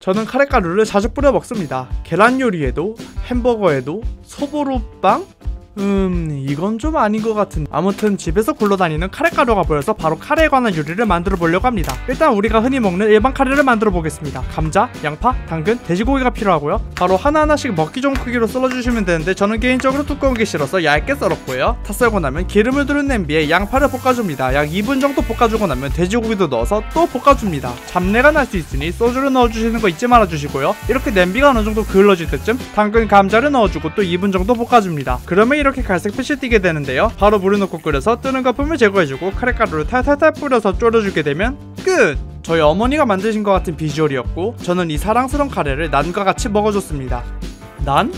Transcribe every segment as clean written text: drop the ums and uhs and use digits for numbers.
저는 카레가루를 자주 뿌려 먹습니다. 계란 요리에도, 햄버거에도, 소보루빵? 이건 좀 아닌 것 같은. 아무튼 집에서 굴러다니는 카레가루가 보여서 바로 카레에 관한 요리를 만들어 보려고 합니다. 일단 우리가 흔히 먹는 일반 카레를 만들어 보겠습니다. 감자, 양파, 당근, 돼지고기가 필요하고요. 바로 하나하나씩 먹기 좋은 크기로 썰어주시면 되는데 저는 개인적으로 두꺼운 게 싫어서 얇게 썰었고요. 다 썰고 나면 기름을 두른 냄비에 양파를 볶아줍니다. 약 2분 정도 볶아주고 나면 돼지고기도 넣어서 또 볶아줍니다. 잡내가 날 수 있으니 소주를 넣어주시는 거 잊지 말아주시고요. 이렇게 냄비가 어느 정도 그을러질 때쯤 당근, 감자를 넣어주고 또 2분 정도 볶아줍니다. 그러면 이렇게 갈색 빛이 띠게 되는데요. 바로 물을 넣고 끓여서 뜨는 거품을 제거해주고 카레가루를 탈탈탈 뿌려서 졸여주게 되면 끝! 저희 어머니가 만드신 것 같은 비주얼이었고 저는 이 사랑스러운 카레를 난과 같이 먹어줬습니다. 난?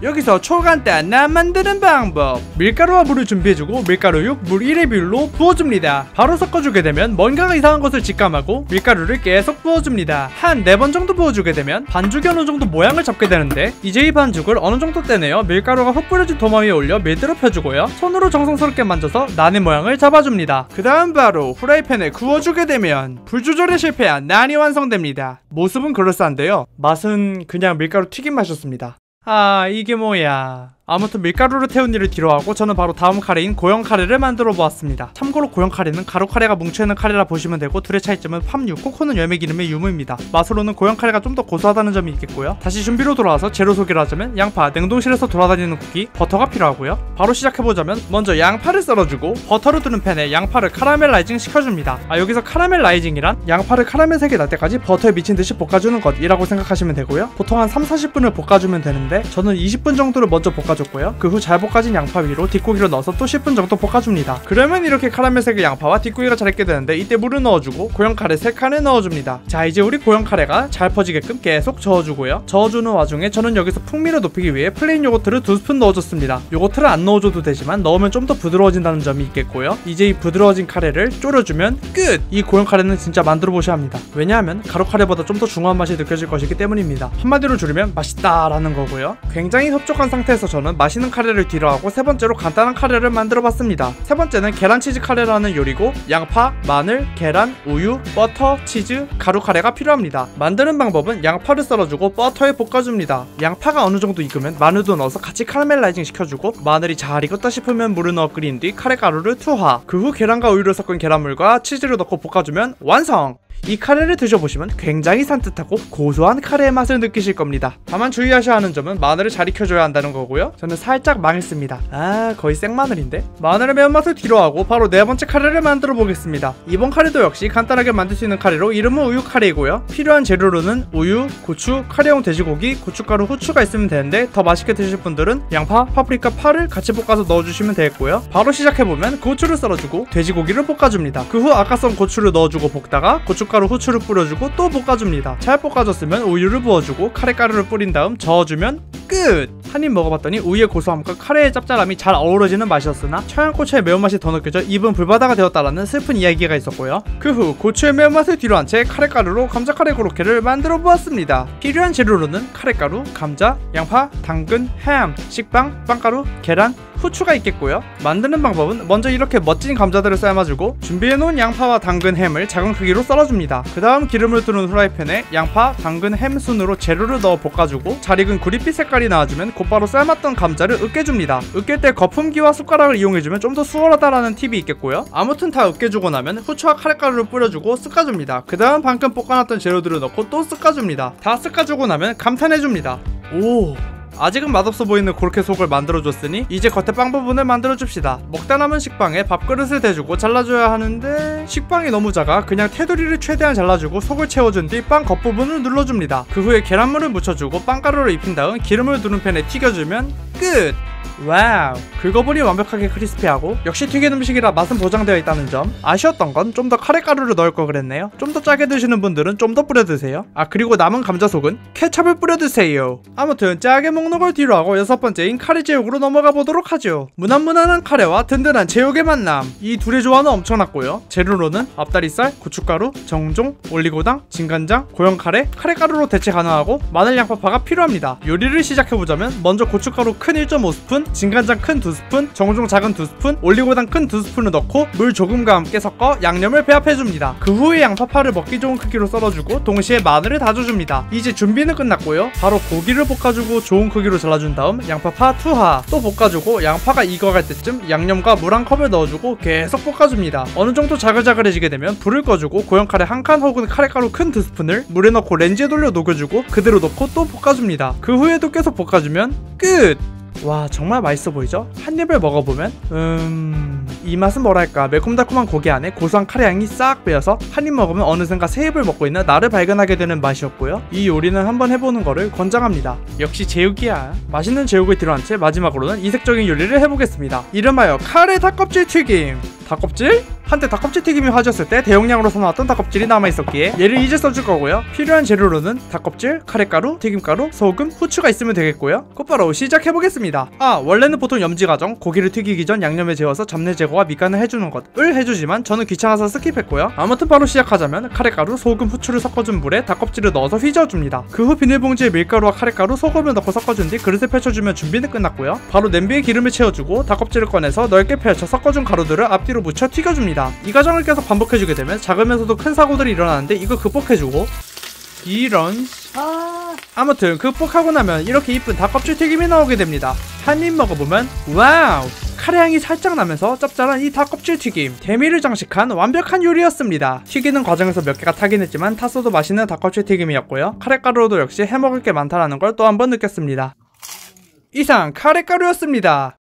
여기서 초간단 난 만드는 방법. 밀가루와 물을 준비해주고 밀가루육 물 1의 비율로 부어줍니다. 바로 섞어주게 되면 뭔가가 이상한 것을 직감하고 밀가루를 계속 부어줍니다. 한 4번 정도 부어주게 되면 반죽이 어느 정도 모양을 잡게 되는데 이제 이 반죽을 어느 정도 떼내어 밀가루가 흙 뿌려진 도마 위에 올려 밀대로 펴주고요. 손으로 정성스럽게 만져서 난의 모양을 잡아줍니다. 그 다음 바로 후라이팬에 구워주게 되면 불 조절에 실패한 난이 완성됩니다. 모습은 그럴싸한데요. 맛은 그냥 밀가루 튀김 맛이었습니다. 아, 이게 뭐야. 아무튼 밀가루를 태운 일을 뒤로하고 저는 바로 다음 카레인 고형 카레를 만들어 보았습니다. 참고로 고형 카레는 가루 카레가 뭉쳐있는 카레라 보시면 되고 둘의 차이점은 팜유, 코코넛 열매기름의 유무입니다. 맛으로는 고형 카레가 좀 더 고소하다는 점이 있겠고요. 다시 준비로 돌아와서 재료 소개를 하자면 양파, 냉동실에서 돌아다니는 쿠키, 버터가 필요하고요. 바로 시작해보자면 먼저 양파를 썰어주고 버터를 두른 팬에 양파를 카라멜라이징 시켜줍니다. 여기서 카라멜라이징이란 양파를 카라멜색이 날 때까지 버터에 미친듯이 볶아주는 것이라고 생각하시면 되고요. 보통 한 3-40분을 볶아주면 되는데 저는 20분 정도를 먼저 볶아줬고 그 후 잘 볶아진 양파 위로 뒷고기를 넣어서 또 10분 정도 볶아줍니다. 그러면 이렇게 카라멜색의 양파와 뒷고기가 잘 익게 되는데 이때 물을 넣어주고 고형 카레 3칸을 넣어줍니다. 자, 이제 우리 고형 카레가 잘 퍼지게끔 계속 저어주고요. 저어주는 와중에 저는 여기서 풍미를 높이기 위해 플레인 요거트를 2스푼 넣어줬습니다. 요거트를 안 넣어줘도 되지만 넣으면 좀 더 부드러워진다는 점이 있겠고요. 이제 이 부드러워진 카레를 졸여주면 끝! 이 고형 카레는 진짜 만들어 보셔야 합니다. 왜냐하면 가루 카레보다 좀 더 중후한 맛이 느껴질 것이기 때문입니다. 한마디로 줄이면 맛있다라는 거고요. 굉장히 흡족한 상태에서 저는 맛있는 카레를 뒤로하고 세 번째로 간단한 카레를 만들어 봤습니다. 세 번째는 계란치즈 카레라는 요리고 양파, 마늘, 계란, 우유, 버터, 치즈, 가루 카레가 필요합니다. 만드는 방법은 양파를 썰어주고 버터에 볶아줍니다. 양파가 어느 정도 익으면 마늘도 넣어서 같이 카라멜라이징 시켜주고 마늘이 잘 익었다 싶으면 물을 넣어 끓인 뒤 카레가루를 투하. 그 후 계란과 우유를 섞은 계란물과 치즈를 넣고 볶아주면 완성! 이 카레를 드셔보시면 굉장히 산뜻하고 고소한 카레의 맛을 느끼실 겁니다. 다만 주의하셔야 하는 점은 마늘을 잘 익혀줘야 한다는 거고요. 저는 살짝 망했습니다. 거의 생마늘인데? 마늘의 매운맛을 뒤로하고 바로 네 번째 카레를 만들어 보겠습니다. 이번 카레도 역시 간단하게 만들 수 있는 카레로 이름은 우유 카레이고요. 필요한 재료로는 우유, 고추, 카레용 돼지고기, 고춧가루, 후추가 있으면 되는데 더 맛있게 드실 분들은 양파, 파프리카, 파를 같이 볶아서 넣어주시면 되겠고요. 바로 시작해보면 고추를 썰어주고 돼지고기를 볶아줍니다. 그 후 아까 썬 고추를 넣어주고 볶다가 고춧가루, 후추를 뿌려주고 또 볶아줍니다. 잘 볶아줬으면 우유를 부어주고 카레가루를 뿌린 다음 저어주면 끝! 한입 먹어봤더니 우유의 고소함과 카레의 짭짤함이 잘 어우러지는 맛이었으나 청양고추의 매운맛이 더 느껴져 입은 불바다가 되었다라는 슬픈 이야기가 있었고요. 그 후 고추의 매운맛을 뒤로한 채 카레가루로 감자카레 고로케를 만들어 보았습니다. 필요한 재료로는 카레가루, 감자, 양파, 당근, 햄, 식빵, 빵가루, 계란, 후추가 있겠고요. 만드는 방법은 먼저 이렇게 멋진 감자들을 삶아주고 준비해놓은 양파와 당근, 햄을 작은 크기로 썰어줍니다. 그 다음 기름을 두른 후라이팬에 양파, 당근, 햄 순으로 재료를 넣어 볶아주고 잘 익은 구릿빛 색깔이 나와주면 곧바로 삶았던 감자를 으깨줍니다. 으깰 때 거품기와 숟가락을 이용해주면 좀 더 수월하다라는 팁이 있겠고요. 아무튼 다 으깨주고 나면 후추와 카레가루를 뿌려주고 쓱가줍니다. 그 다음 방금 볶아놨던 재료들을 넣고 또 쓱가줍니다. 다 쓱가주고 나면 감탄해줍니다. 오! 아직은 맛없어 보이는 고로케 속을 만들어줬으니 이제 겉에 빵 부분을 만들어줍시다. 먹다 남은 식빵에 밥그릇을 대주고 잘라줘야 하는데 식빵이 너무 작아 그냥 테두리를 최대한 잘라주고 속을 채워준 뒤 빵 겉부분을 눌러줍니다. 그 후에 계란물을 묻혀주고 빵가루를 입힌 다음 기름을 두른 팬에 튀겨주면 끝! 와우, 긁어보니 완벽하게 크리스피하고 역시 튀긴 음식이라 맛은 보장되어 있다는 점. 아쉬웠던 건 좀 더 카레가루를 넣을 걸 그랬네요. 좀 더 짜게 드시는 분들은 좀 더 뿌려 드세요. 그리고 남은 감자속은 케첩을 뿌려 드세요. 아무튼 짜게 먹는 걸 뒤로하고 여섯 번째인 카레 제육으로 넘어가 보도록 하죠. 무난무난한 카레와 든든한 제육의 만남, 이 둘의 조화는 엄청났고요. 재료로는 앞다리살, 고춧가루, 정종, 올리고당, 진간장, 고형 카레, 카레가루로 대체 가능하고 마늘 양파파가 필요합니다. 요리를 시작해보자면 먼저 고춧가루 큰 1.5스푼, 2스푼, 진간장 큰 2스푼, 정종 작은 2스푼, 올리고당 큰 2스푼을 넣고 물 조금과 함께 섞어 양념을 배합해줍니다. 그 후에 양파파를 먹기 좋은 크기로 썰어주고 동시에 마늘을 다져줍니다. 이제 준비는 끝났고요. 바로 고기를 볶아주고 좋은 크기로 잘라준 다음 양파파 투하, 또 볶아주고 양파가 익어갈 때쯤 양념과 물 한 컵을 넣어주고 계속 볶아줍니다. 어느 정도 자글자글해지게 되면 불을 꺼주고 고형 카레 한 칸 혹은 카레가루 큰 2스푼을 물에 넣고 렌즈에 돌려 녹여주고 그대로 넣고 또 볶아줍니다. 그 후에도 계속 볶아주면 끝! 와, 정말 맛있어 보이죠? 한 입을 먹어보면 이 맛은 뭐랄까, 매콤달콤한 고기 안에 고소한 카레 향이 싹 배어서 한 입 먹으면 어느샌가 새 입을 먹고 있는 나를 발견하게 되는 맛이었고요. 이 요리는 한번 해보는 거를 권장합니다. 역시 제육이야. 맛있는 제육을 뒤로한 채 마지막으로는 이색적인 요리를 해보겠습니다. 이름하여 카레 닭껍질 튀김. 닭껍질? 한때 닭껍질 튀김이 화제였을 때 대용량으로 사나왔던 닭껍질이 남아있었기에 얘를 이제 써줄 거고요. 필요한 재료로는 닭껍질, 카레가루, 튀김가루, 소금, 후추가 있으면 되겠고요. 곧바로 시작해보겠습니다. 원래는 보통 염지 과정, 고기를 튀기기 전 양념에 재워서 잡내 제거와 밑간을 해주는 것을 해주지만 저는 귀찮아서 스킵했고요. 아무튼 바로 시작하자면 카레가루, 소금, 후추를 섞어준 물에 닭껍질을 넣어서 휘저어줍니다. 그 후 비닐봉지에 밀가루와 카레가루, 소금을 넣고 섞어준 뒤 그릇에 펼쳐주면 준비는 끝났고요. 바로 냄비에 기름을 채워주고 닭껍질을 꺼내서 넓게 펼쳐 섞어준 가루들을 앞뒤로 묻혀 튀겨줍니다. 이 과정을 계속 반복해주게 되면 작으면서도 큰 사고들이 일어나는데 이거 극복해주고 아무튼 극복하고 나면 이렇게 이쁜 닭껍질 튀김이 나오게 됩니다. 한 입 먹어보면 와우! 카레향이 살짝 나면서 짭짤한 이 닭껍질 튀김, 대미를 장식한 완벽한 요리였습니다. 튀기는 과정에서 몇 개가 타긴 했지만 탔어도 맛있는 닭껍질 튀김이었고요. 카레가루도 역시 해먹을 게 많다는 걸 또 한 번 느꼈습니다. 이상 카레가루였습니다.